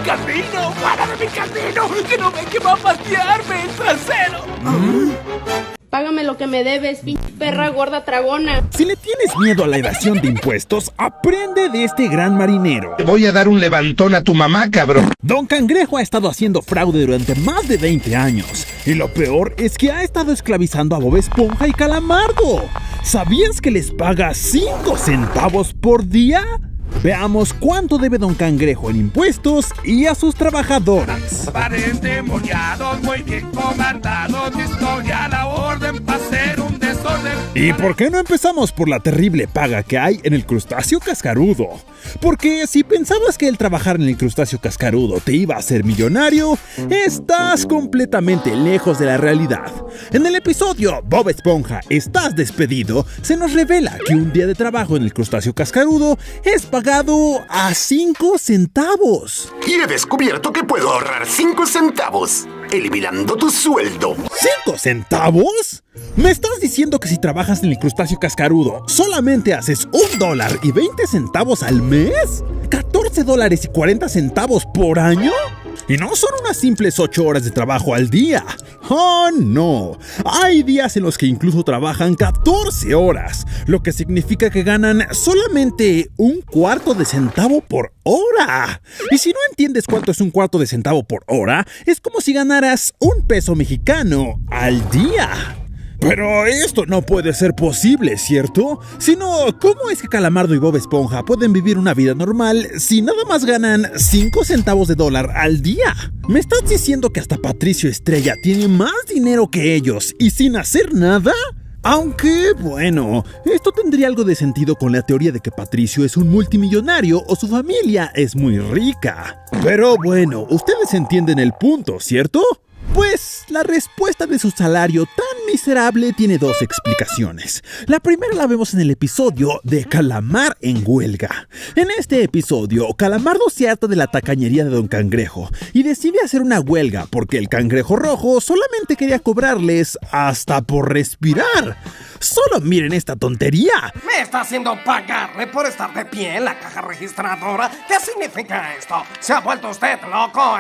camino! ¡Fuera de mi camino! ¡Que no ven que va a patearme el trasero! Págame lo que me debes, pinche perra gorda tragona. Si le tienes miedo a la evasión de impuestos, aprende de este gran marinero. Te voy a dar un levantón a tu mamá, cabrón. Don Cangrejo ha estado haciendo fraude durante más de 20 años. Y lo peor es que ha estado esclavizando a Bob Esponja y Calamardo. ¿Sabías que les paga 5 centavos por día? Veamos cuánto debe Don Cangrejo en impuestos y a sus trabajadores. Pares demoniados, muy bien comandados, estoy a la orden para hacer un desorden. ¿Y por qué no empezamos por la terrible paga que hay en el crustáceo cascarudo? Porque si pensabas que el trabajar en el crustáceo cascarudo te iba a hacer millonario, estás completamente lejos de la realidad. En el episodio Bob Esponja, ¿estás despedido?, se nos revela que un día de trabajo en el crustáceo cascarudo es pagado a 5 centavos. Y he descubierto que puedo ahorrar 5 centavos, eliminando tu sueldo. ¿5 centavos? ¿Me estás diciendo que si trabajas en el crustáceo cascarudo solamente haces $1.20 al mes? ¿$14.40 por año? Y no son unas simples 8 horas de trabajo al día. ¡Oh, no! Hay días en los que incluso trabajan 14 horas, lo que significa que ganan solamente $0.25 centavo por hora. Y si no entiendes cuánto es $0.25 centavo por hora, es como si ganaras $1 mexicano al día. Pero esto no puede ser posible, ¿cierto? Si no, ¿cómo es que Calamardo y Bob Esponja pueden vivir una vida normal si nada más ganan 5 centavos de dólar al día? ¿Me estás diciendo que hasta Patricio Estrella tiene más dinero que ellos y sin hacer nada? Aunque, bueno, esto tendría algo de sentido con la teoría de que Patricio es un multimillonario o su familia es muy rica. Pero bueno, ustedes entienden el punto, ¿cierto? Pues la respuesta de su salario tan miserable tiene 2 explicaciones. La primera la vemos en el episodio de Calamar en huelga. En este episodio, Calamardo se harta de la tacañería de Don Cangrejo y decide hacer una huelga porque el Cangrejo Rojo solamente quería cobrarles hasta por respirar. Solo miren esta tontería. Me está haciendo pagarle por estar de pie en la caja registradora. ¿Qué significa esto? ¿Se ha vuelto usted loco,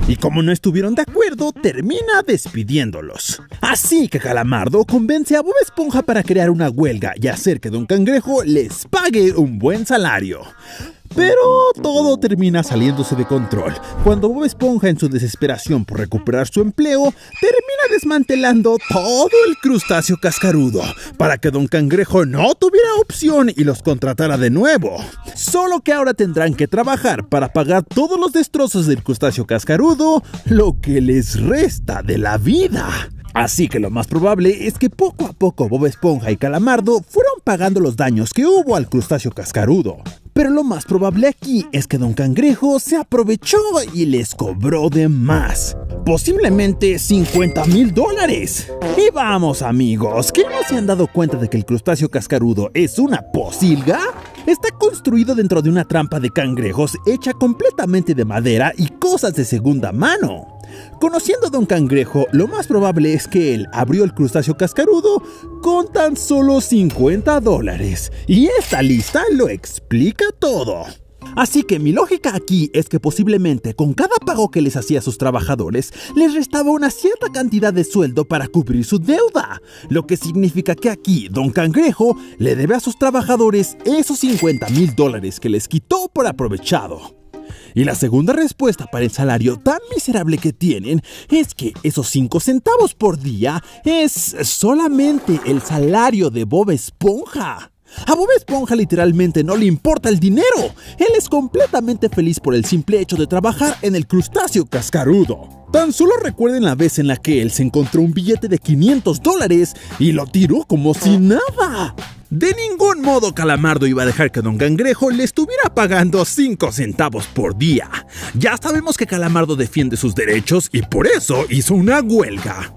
Y como no estuvieron de acuerdo, termina despidiéndolos. Así que Calamardo convence a Bob Esponja para crear una huelga y hacer que Don Cangrejo les pague un buen salario. Pero todo termina saliéndose de control cuando Bob Esponja, en su desesperación por recuperar su empleo, termina desmantelando todo el crustáceo cascarudo para que Don Cangrejo no tuviera opción y los contratara de nuevo. Solo que ahora tendrán que trabajar para pagar todos los destrozos del crustáceo cascarudo, lo que les resta de la vida. Así que lo más probable es que poco a poco Bob Esponja y Calamardo fueron pagando los daños que hubo al crustáceo cascarudo. Pero lo más probable aquí es que Don Cangrejo se aprovechó y les cobró de más. Posiblemente $50,000. Y vamos, amigos, ¿que no se han dado cuenta de que el crustáceo cascarudo es una posilga? Está construido dentro de una trampa de cangrejos hecha completamente de madera y cosas de segunda mano. Conociendo a Don Cangrejo, lo más probable es que él abrió el crustáceo cascarudo con tan solo $50. Y esta lista lo explica todo. Así que mi lógica aquí es que posiblemente con cada pago que les hacía a sus trabajadores, les restaba una cierta cantidad de sueldo para cubrir su deuda. Lo que significa que aquí Don Cangrejo le debe a sus trabajadores esos $50,000 que les quitó por aprovechado. Y la segunda respuesta para el salario tan miserable que tienen es que esos 5 centavos por día es solamente el salario de Bob Esponja. A Bob Esponja literalmente no le importa el dinero. Él es completamente feliz por el simple hecho de trabajar en el crustáceo cascarudo. Tan solo recuerden la vez en la que él se encontró un billete de $500 y lo tiró como si nada. De ningún modo Calamardo iba a dejar que Don Cangrejo le estuviera pagando 5 centavos por día. Ya sabemos que Calamardo defiende sus derechos y por eso hizo una huelga.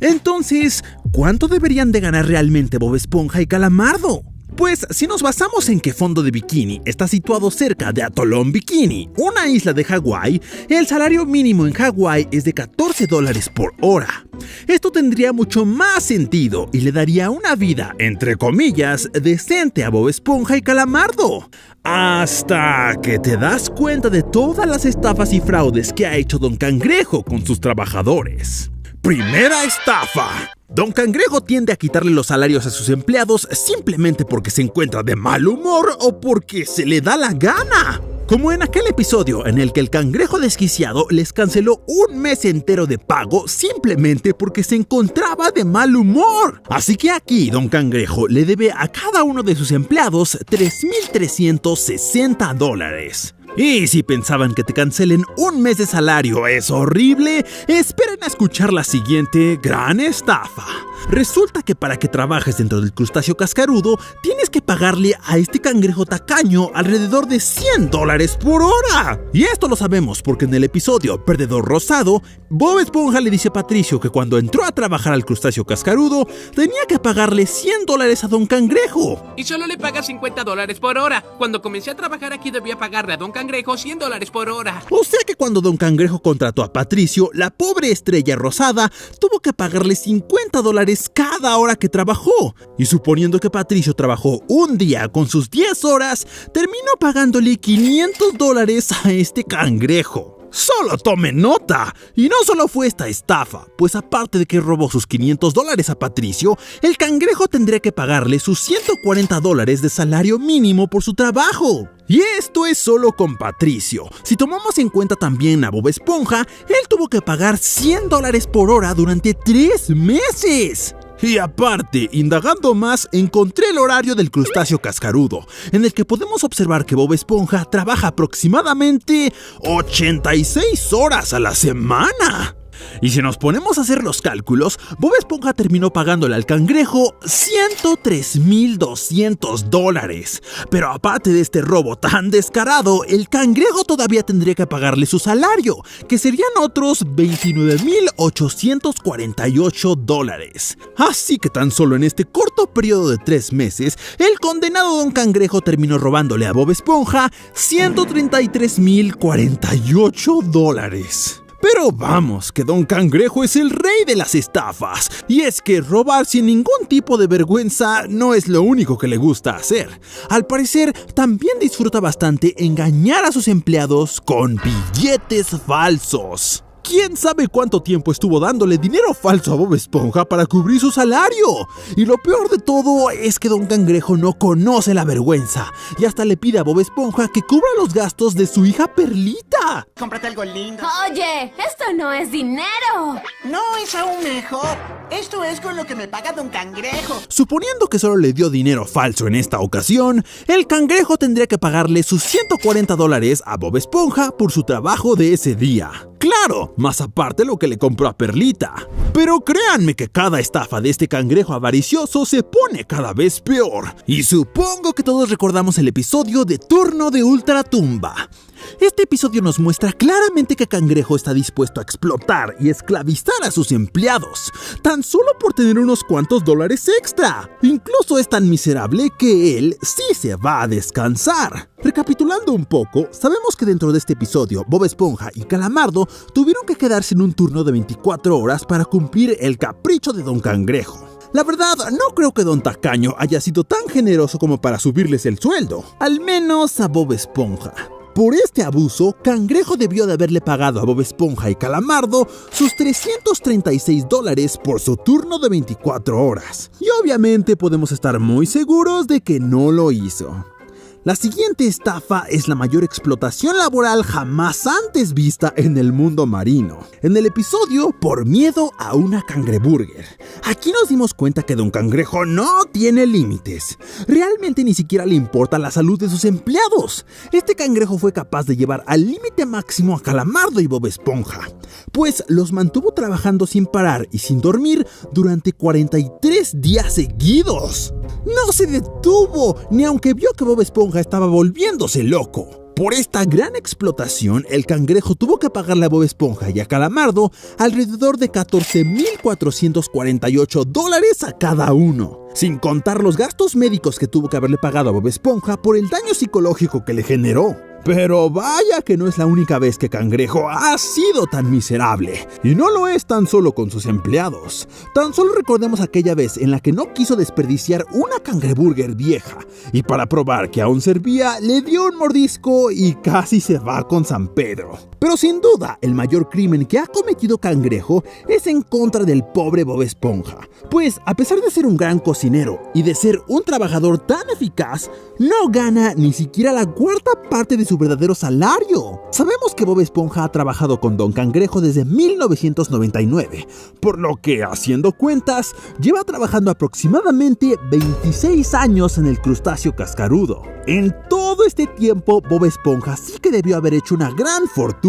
Entonces, ¿cuánto deberían de ganar realmente Bob Esponja y Calamardo? Pues si nos basamos en que Fondo de Bikini está situado cerca de Atolón Bikini, una isla de Hawái, el salario mínimo en Hawái es de $14 por hora. Esto tendría mucho más sentido y le daría una vida, entre comillas, decente a Bob Esponja y Calamardo. Hasta que te das cuenta de todas las estafas y fraudes que ha hecho Don Cangrejo con sus trabajadores. Primera estafa. Don Cangrejo tiende a quitarle los salarios a sus empleados simplemente porque se encuentra de mal humor o porque se le da la gana. Como en aquel episodio en el que el cangrejo desquiciado les canceló un mes entero de pago simplemente porque se encontraba de mal humor. Así que aquí Don Cangrejo le debe a cada uno de sus empleados $3,360. Y si pensaban que te cancelen un mes de salario es horrible, esperen a escuchar la siguiente gran estafa. Resulta que para que trabajes dentro del crustáceo cascarudo, tienes que pagarle a este cangrejo tacaño alrededor de $100 por hora. Y esto lo sabemos porque en el episodio Perdedor Rosado, Bob Esponja le dice a Patricio que cuando entró a trabajar al crustáceo cascarudo, tenía que pagarle $100 a Don Cangrejo. Y solo le paga $50 por hora. Cuando comencé a trabajar aquí debía pagarle a Don Cangrejo $100 por hora. O sea que cuando Don Cangrejo contrató a Patricio, la pobre estrella rosada tuvo que pagarle $50 cada hora que trabajó. Y suponiendo que Patricio trabajó un día con sus 10 horas, terminó pagándole $500 a este cangrejo. Solo tomen nota. Y no solo fue esta estafa, pues aparte de que robó sus $500 a Patricio, el cangrejo tendría que pagarle sus $140 de salario mínimo por su trabajo. Y esto es solo con Patricio. Si tomamos en cuenta también a Bob Esponja, él tuvo que pagar $100 por hora durante 3 meses. Y aparte, indagando más, encontré el horario del crustáceo cascarudo, en el que podemos observar que Bob Esponja trabaja aproximadamente 86 horas a la semana. Y si nos ponemos a hacer los cálculos, Bob Esponja terminó pagándole al cangrejo $103,200. Pero aparte de este robo tan descarado, el cangrejo todavía tendría que pagarle su salario, que serían otros $29,848. Así que tan solo en este corto periodo de 3 meses, el condenado Don Cangrejo terminó robándole a Bob Esponja $133,048. Pero vamos, que Don Cangrejo es el rey de las estafas. Y es que robar sin ningún tipo de vergüenza no es lo único que le gusta hacer. Al parecer, también disfruta bastante engañar a sus empleados con billetes falsos. ¿Quién sabe cuánto tiempo estuvo dándole dinero falso a Bob Esponja para cubrir su salario? Y lo peor de todo es que Don Cangrejo no conoce la vergüenza y hasta le pide a Bob Esponja que cubra los gastos de su hija Perlita. Cómprate algo lindo. Oye, esto no es dinero. No, es aún mejor. Esto es con lo que me paga Don Cangrejo. Suponiendo que solo le dio dinero falso en esta ocasión, el cangrejo tendría que pagarle sus $140 a Bob Esponja por su trabajo de ese día. Claro, más aparte lo que le compró a Perlita. Pero créanme que cada estafa de este cangrejo avaricioso se pone cada vez peor. Y supongo que todos recordamos el episodio de Turno de Ultratumba. Este episodio nos muestra claramente que Cangrejo está dispuesto a explotar y esclavizar a sus empleados, tan solo por tener unos cuantos dólares extra. Incluso es tan miserable que él sí se va a descansar. Recapitulando un poco, sabemos que dentro de este episodio, Bob Esponja y Calamardo tuvieron que quedarse en un turno de 24 horas para cumplir el capricho de Don Cangrejo. La verdad, no creo que Don Tacaño haya sido tan generoso como para subirles el sueldo, al menos a Bob Esponja. Por este abuso, Cangrejo debió de haberle pagado a Bob Esponja y Calamardo sus $336 por su turno de 24 horas. Y obviamente podemos estar muy seguros de que no lo hizo. La siguiente estafa es la mayor explotación laboral jamás antes vista en el mundo marino. En el episodio Por miedo a una cangreburger, aquí nos dimos cuenta que Don Cangrejo no tiene límites. Realmente ni siquiera le importa la salud de sus empleados. Este cangrejo fue capaz de llevar al límite máximo a Calamardo y Bob Esponja, pues los mantuvo trabajando sin parar y sin dormir durante 43 días seguidos. No se detuvo, ni aunque vio que Bob Esponja estaba volviéndose loco. Por esta gran explotación, el cangrejo tuvo que pagarle a Bob Esponja y a Calamardo alrededor de $14,448 a cada uno, sin contar los gastos médicos que tuvo que haberle pagado a Bob Esponja por el daño psicológico que le generó. Pero vaya que no es la única vez que Cangrejo ha sido tan miserable. Y no lo es tan solo con sus empleados. Tan solo recordemos aquella vez en la que no quiso desperdiciar una cangreburger vieja. Y para probar que aún servía, le dio un mordisco y casi se va con San Pedro. Pero sin duda, el mayor crimen que ha cometido Cangrejo es en contra del pobre Bob Esponja. Pues a pesar de ser un gran cocinero y de ser un trabajador tan eficaz, no gana ni siquiera la cuarta parte de su verdadero salario. Sabemos que Bob Esponja ha trabajado con Don Cangrejo desde 1999, por lo que, haciendo cuentas, lleva trabajando aproximadamente 26 años en el crustáceo cascarudo. En todo este tiempo, Bob Esponja sí que debió haber hecho una gran fortuna.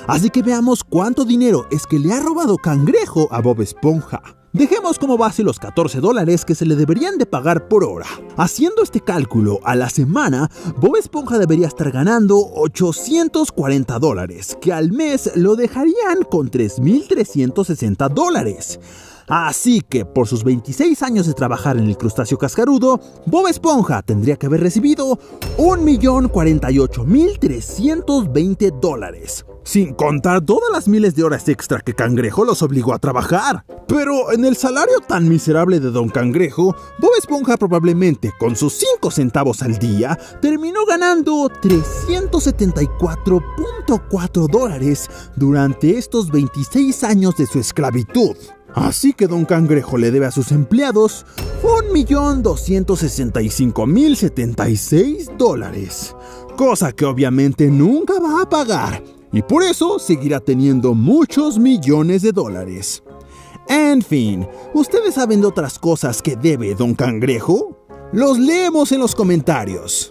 Así que veamos cuánto dinero es que le ha robado Cangrejo a Bob Esponja. Dejemos como base los $14 que se le deberían de pagar por hora. Haciendo este cálculo, a la semana, Bob Esponja debería estar ganando $840, que al mes lo dejarían con $3,360. Así que, por sus 26 años de trabajar en el crustáceo cascarudo, Bob Esponja tendría que haber recibido $1,048,320, sin contar todas las miles de horas extra que Cangrejo los obligó a trabajar. Pero en el salario tan miserable de Don Cangrejo, Bob Esponja probablemente, con sus 5 centavos al día, terminó ganando $374.4 durante estos 26 años de su esclavitud. Así que Don Cangrejo le debe a sus empleados $1,265,076, cosa que obviamente nunca va a pagar, y por eso seguirá teniendo muchos millones de dólares. En fin, ¿ustedes saben de otras cosas que debe Don Cangrejo? Los leemos en los comentarios.